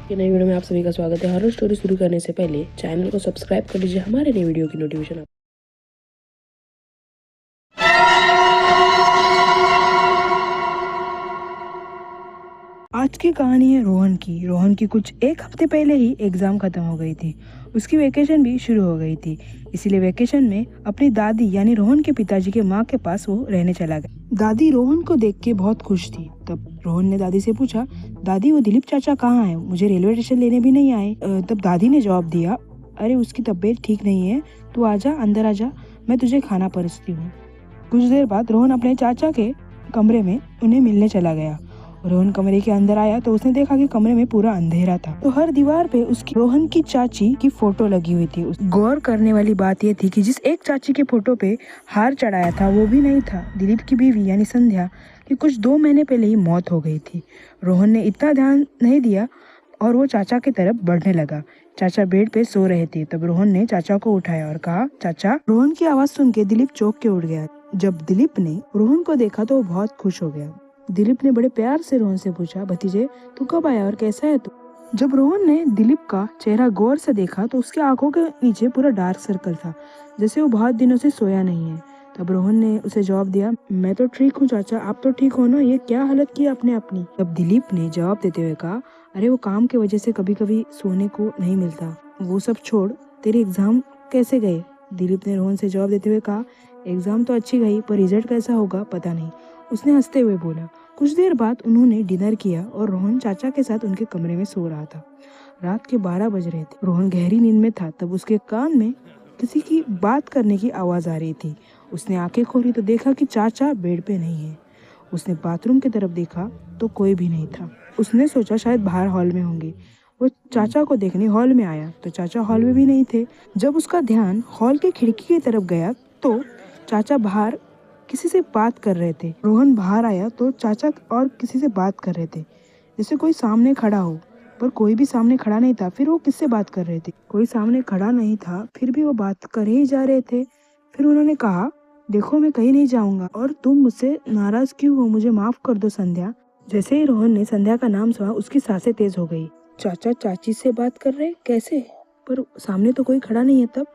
की नई वीडियो में आप सभी का स्वागत है। हॉरर स्टोरी शुरू करने से पहले चैनल को सब्सक्राइब कर लीजिए हमारे नई वीडियो की नोटिफिकेशन। आज की कहानी है रोहन की कुछ एक हफ्ते पहले ही एग्जाम खत्म हो गई थी। उसकी वेकेशन भी शुरू हो गई थी, इसीलिए वेकेशन में अपनी दादी यानी रोहन के पिताजी के माँ के पास वो रहने चला गया। दादी रोहन को देख के बहुत खुश थी। तब रोहन ने दादी से पूछा, दादी वो दिलीप चाचा कहाँ है? मुझे रेलवे स्टेशन लेने भी नहीं आए। तब दादी ने जवाब दिया, अरे उसकी तबीयत ठीक नहीं है, तू आजा, अंदर आजा, मैं तुझे खाना परोसती हूँ। कुछ देर बाद रोहन अपने चाचा के कमरे में उन्हें मिलने चला गया। रोहन कमरे के अंदर आया तो उसने देखा कि कमरे में पूरा अंधेरा था। तो हर दीवार पे उसकी रोहन की चाची की फोटो लगी हुई थी। गौर करने वाली बात यह थी कि जिस एक चाची के फोटो पे हार चढ़ाया था वो भी नहीं था। दिलीप की बीवी यानी संध्या की कुछ 2 महीने पहले ही मौत हो गई थी। रोहन ने इतना ध्यान नहीं दिया और वो चाचा की तरफ बढ़ने लगा। चाचा बेड पे सो रहे थे। तब रोहन ने चाचा को उठाया और कहा, चाचा। रोहन की आवाज सुन के दिलीप चौंक के उठ गया। जब दिलीप ने रोहन को देखा तो वो बहुत खुश हो गया। दिलीप ने बड़े प्यार से रोहन से पूछा, भतीजे तू कब आया और कैसा है तू? जब रोहन ने दिलीप का चेहरा गौर से देखा तो उसके आंखों के नीचे पूरा डार्क सर्कल था, जैसे वो बहुत दिनों से सोया नहीं है। तब रोहन ने उसे जवाब दिया, मैं तो ठीक हूँ चाचा, आप तो ठीक हो ना? ये क्या हालत की आपने अपनी? तब दिलीप ने जवाब देते हुए कहा, अरे वो काम की वजह से कभी कभी सोने को नहीं मिलता। वो सब छोड़, तेरे एग्जाम कैसे गए? दिलीप ने रोहन से जवाब देते हुए कहा, एग्जाम तो अच्छी गई पर रिजल्ट कैसा होगा पता नहीं, उसने हंसते हुए बोला। कुछ देर बाद उन्होंने डिनर किया और रोहन चाचा के साथ उनके कमरे में सो रहा था। रात के 12 बज रहे थे। रोहन गहरी नींद में था। तब उसके कान में किसी की बात करने की आवाज आ रही थी। उसने आंखें खोली तो देखा कि चाचा बेड पे नहीं है। उसने बाथरूम की तरफ देखा तो कोई भी नहीं था। उसने सोचा शायद बाहर हॉल में होंगे। वो चाचा को देखने हॉल में आया तो चाचा हॉल में भी नहीं थे। जब उसका ध्यान हॉल की खिड़की की तरफ गया तो चाचा बाहर किसी से बात कर रहे थे। रोहन बाहर आया तो चाचा और किसी से बात कर रहे थे, जैसे कोई सामने खड़ा हो, पर कोई भी सामने खड़ा नहीं था। फिर वो किससे बात कर रहे थे? कोई सामने खड़ा नहीं था, फिर भी वो बात कर ही जा रहे थे। फिर उन्होंने कहा, देखो मैं कहीं नहीं जाऊंगा और तुम मुझसे नाराज क्यों हो? मुझे माफ कर दो संध्या। जैसे ही रोहन ने संध्या का नाम सुना उसकी सांसें तेज हो गई। चाचा चाची से बात कर रहे, कैसे? पर सामने तो कोई खड़ा नहीं है। तब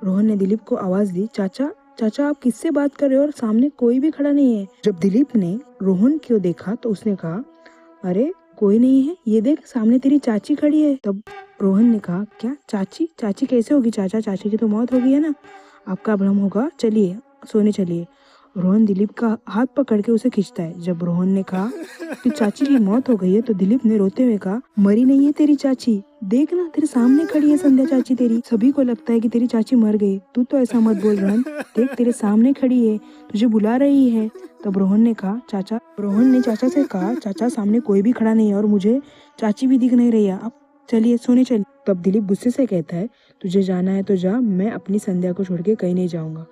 रोहन ने दिलीप को आवाज दी, चाचा चाचा आप किससे बात कर रहे हो और सामने कोई भी खड़ा नहीं है? जब दिलीप ने रोहन को देखा तो उसने कहा, अरे कोई नहीं है, ये देख सामने तेरी चाची खड़ी है। तब रोहन ने कहा, क्या चाची? चाची कैसे होगी चाचा? चाची की तो मौत हो गई है ना, आपका भ्रम होगा, चलिए सोने चलिए। रोहन दिलीप का हाथ पकड़ के उसे खींचता है। जब रोहन ने कहा कि चाची की मौत हो गई है तो दिलीप ने रोते हुए कहा, मरी नहीं है तेरी चाची, देख ना तेरे सामने खड़ी है संध्या चाची तेरी। सभी को लगता है कि तेरी चाची मर गई, तू तो ऐसा मत बोल रोहन, देख तेरे सामने खड़ी है, तुझे बुला रही है। तब रोहन ने चाचा से कहा, चाचा सामने कोई भी खड़ा नहीं है और मुझे चाची भी दिख नहीं रही है, अब चलिए सोने चलिए। तब दिलीप गुस्से से कहता है, तुझे जाना है तो जा, मैं अपनी संध्या को छोड़ के कहीं नहीं जाऊंगा।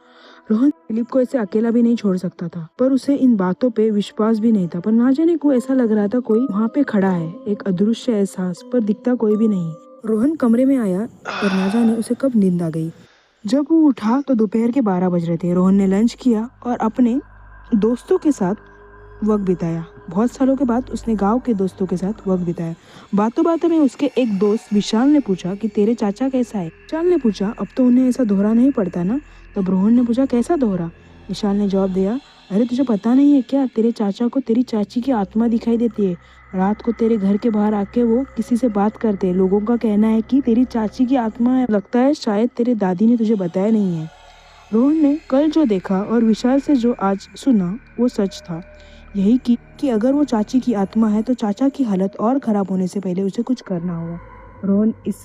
रोहन दिलीप को ऐसे अकेला भी नहीं छोड़ सकता था, पर उसे इन बातों पे विश्वास भी नहीं था। पर ना जाने को ऐसा लग रहा था कोई वहाँ पे खड़ा है, एक अदृश्य एहसास, पर दिखता कोई भी नहीं। रोहन कमरे में आया और ना जाने उसे कब नींद आ गई। जब वो उठा तो दोपहर के 12 बज रहे थे। रोहन ने लंच किया और अपने दोस्तों के साथ वक्त बिताया। बहुत सालों के बाद उसने गांव के दोस्तों के साथ वक्त बिताया। बातों बातों में उसके एक दोस्त विशाल ने पूछा कि तेरे चाचा कैसा है? विशाल ने पूछा, अब तो उन्हें ऐसा दोहरा नहीं पड़ता ना? तब रोहन ने पूछा, कैसा दोहरा? विशाल ने जवाब दिया, अरे तुझे पता नहीं है क्या, तेरे चाचा को तेरी चाची की आत्मा दिखाई देती है। रात को तेरे घर के बाहर आके वो किसी से बात करते हैं। लोगों का कहना है कि तेरी चाची की आत्मा है। लगता है शायद तेरे दादी ने तुझे बताया नहीं है। रोहन ने कल जो देखा और विशाल से जो आज सुना वो सच था। यही कि अगर वो चाची की आत्मा है तो चाचा की हालत और खराब होने से पहले उसे कुछ करना होगा। रोहन इस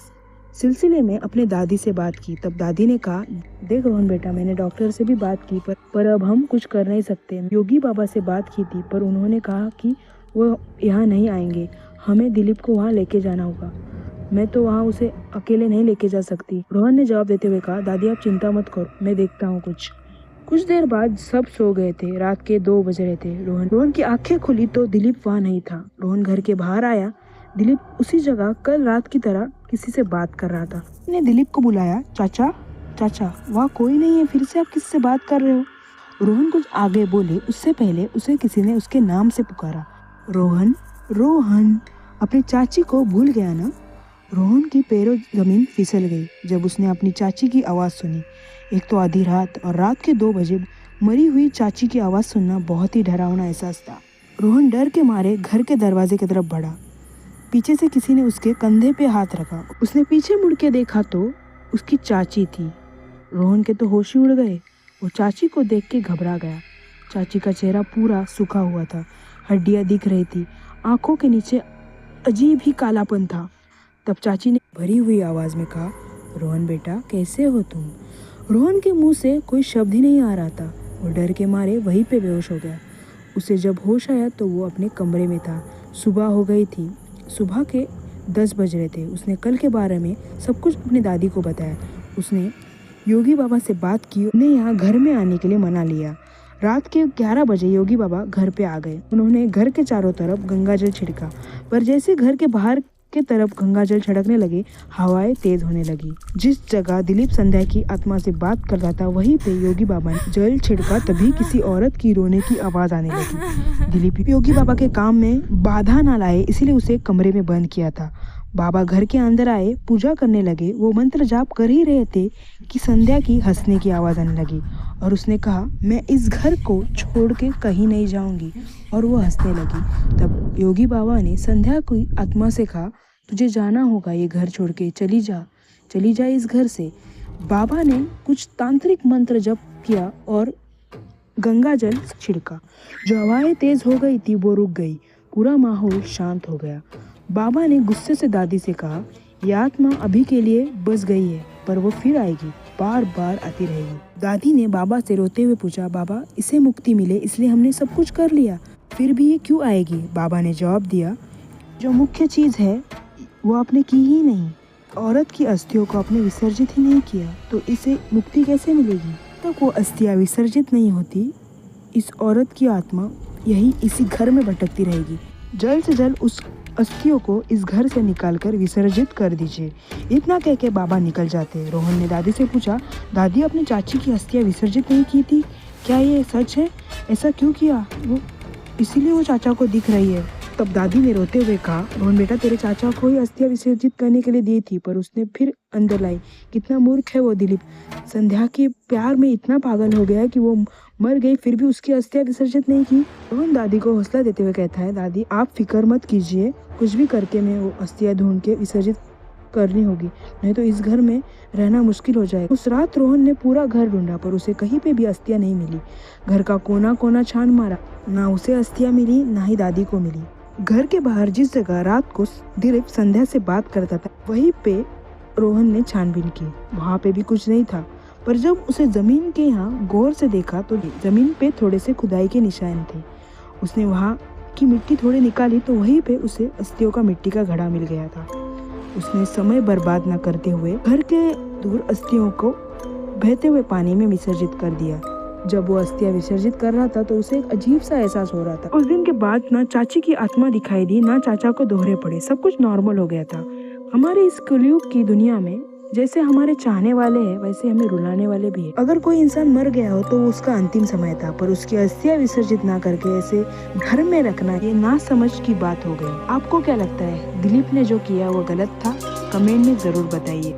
सिलसिले में अपने दादी से बात की। तब दादी ने कहा, देख रोहन बेटा, मैंने डॉक्टर से भी बात की पर अब हम कुछ कर नहीं सकते। योगी बाबा से बात की थी पर उन्होंने कहा कि वो यहाँ नहीं आएंगे, हमें दिलीप को वहाँ लेके जाना होगा। मैं तो वहाँ उसे अकेले नहीं लेके जा सकती। रोहन ने जवाब देते हुए कहा, दादी आप चिंता मत करो, मैं देखता हूँ कुछ देर बाद सब सो गए थे। रात के 2 बज रहे थे। रोहन की आंखें खुली तो दिलीप वहाँ नहीं था। रोहन घर के बाहर आया। दिलीप उसी जगह कल रात की तरह किसी से बात कर रहा था। उसने दिलीप को बुलाया, चाचा चाचा वहाँ कोई नहीं है, फिर से आप किससे बात कर रहे हो? रोहन कुछ आगे बोले उससे पहले उसे किसी ने उसके नाम से पुकारा, रोहन रोहन। अपनी चाची को भूल गया ना। रोहन की पैरों जमीन फिसल गई जब उसने अपनी चाची की आवाज़ सुनी। एक तो आधी रात और रात के 2 बजे मरी हुई चाची की आवाज़ सुनना बहुत ही डरावना एहसास था। रोहन डर के मारे घर के दरवाजे की तरफ बढ़ा। पीछे से किसी ने उसके कंधे पे हाथ रखा। उसने पीछे मुड़ के देखा तो उसकी चाची थी। रोहन के तो होश ही उड़ गए। वो चाची को देख के घबरा गया। चाची का चेहरा पूरा सूखा हुआ था, हड्डियां दिख रही थी, आंखों के नीचे अजीब ही कालापन था। तब चाची ने भरी हुई आवाज़ में कहा, रोहन बेटा कैसे हो तुम? रोहन के मुंह से कोई शब्द ही नहीं आ रहा था। वो डर के मारे वहीं पे बेहोश हो गया। उसे जब होश आया तो वो अपने कमरे में था। सुबह हो गई थी। सुबह के 10 बज रहे थे। उसने कल के बारे में सब कुछ अपनी दादी को बताया। उसने योगी बाबा से बात की, उन्हें यहाँ घर में आने के लिए मना लिया। रात के 11 बजे योगी बाबा घर पे आ गए। उन्होंने घर के चारों तरफ गंगा जल छिड़का, पर जैसे घर के बाहर के तरफ गंगा जल छिड़कने लगे, हवाएं तेज होने लगी। जिस जगह दिलीप संध्या की आत्मा से बात करता था वहीं पे योगी बाबा ने जल छिड़का। तभी किसी औरत की रोने की आवाज आने लगी। दिलीप योगी बाबा के काम में बाधा ना लाए इसीलिए उसे कमरे में बंद किया था। बाबा घर के अंदर आए, पूजा करने लगे। वो मंत्र जाप कर ही रहे थे कि संध्या की हंसने की आवाज़ आने लगी और उसने कहा, मैं इस घर को छोड़ के कहीं नहीं जाऊंगी। और वो हंसने लगी। तब योगी बाबा ने संध्या की आत्मा से कहा, तुझे जाना होगा, ये घर छोड़ के चली जा इस घर से। बाबा ने कुछ तांत्रिक मंत्र जप किया और गंगा जल छिड़का। जो हवाएं तेज हो गई थी वो रुक गई। पूरा माहौल शांत हो गया। बाबा ने गुस्से से दादी से कहा, यह आत्मा अभी के लिए बस गई है, पर वो फिर आएगी, बार बार आती रहेगी। दादी ने बाबा से रोते हुए पूछा, बाबा इसे मुक्ति मिले इसलिए हमने सब कुछ कर लिया, फिर भी ये क्यों आएगी? बाबा ने जवाब दिया, जो मुख्य चीज़ है वो आपने की ही नहीं। औरत की अस्थियों को आपने विसर्जित ही नहीं किया, तो इसे मुक्ति कैसे मिलेगी? तक वो अस्थियाँ विसर्जित नहीं होती, इस औरत की आत्मा यही इसी घर में भटकती रहेगी। जल्द से जल्द उस अस्थियों को इस घर से निकालकर विसर्जित कर दीजिए। इतना कह के बाबा निकल जाते। रोहन ने दादी से पूछा, दादी अपनी चाची की अस्थियाँ विसर्जित नहीं की थी, क्या ये सच है? ऐसा क्यों किया? वो इसीलिए वो चाचा को दिख रही है। तब दादी ने रोते हुए कहा, रोहन बेटा तेरे चाचा को ही अस्थियाँ विसर्जित करने के लिए दी थी, पर उसने फिर अंदर लाई। कितना मूर्ख है वो दिलीप। संध्या के प्यार में इतना पागल हो गया कि वो मर गई फिर भी उसकी अस्थियाँ विसर्जित नहीं की। रोहन दादी को हौसला देते हुए कहता है, दादी आप फिक्र मत कीजिए, कुछ भी करके मैं वो अस्थियाँ ढूंढ के विसर्जित करनी होगी, नहीं तो इस घर में रहना मुश्किल हो जाएगा। उस रात रोहन ने पूरा घर ढूंढा पर उसे कहीं पे भी अस्थियाँ नहीं मिली। घर का कोना कोना छान मारा, ना उसे अस्थियाँ मिली ना ही दादी को मिली। घर के बाहर जिस जगह रात को दिलीप संध्या से बात करता था वहीं पे रोहन ने छानबीन की। वहाँ पे भी कुछ नहीं था, पर जब उसे जमीन के यहाँ गौर से देखा तो जमीन पे थोड़े से खुदाई के निशान थे। उसने वहाँ की मिट्टी थोड़ी निकाली तो वहीं पे उसे अस्थियों का मिट्टी का घड़ा मिल गया था। उसने समय बर्बाद न करते हुए घर के दूर अस्थियों को बहते हुए पानी में विसर्जित कर दिया। जब वो अस्थियाँ विसर्जित कर रहा था तो उसे एक अजीब सा एहसास हो रहा था। उस दिन के बाद ना चाची की आत्मा दिखाई दी, ना चाचा को दोहरे पड़े। सब कुछ नॉर्मल हो गया था। हमारे इस कलयुग की दुनिया में जैसे हमारे चाहने वाले हैं वैसे हमें रुलाने वाले भी है। अगर कोई इंसान मर गया हो तो वो उसका अंतिम समय था, पर उसकी अस्थियाँ विसर्जित ना करके ऐसे घर में रखना ये ना समझ की बात हो गई। आपको क्या लगता है, दिलीप ने जो किया वो गलत था? कमेंट में जरूर बताइए।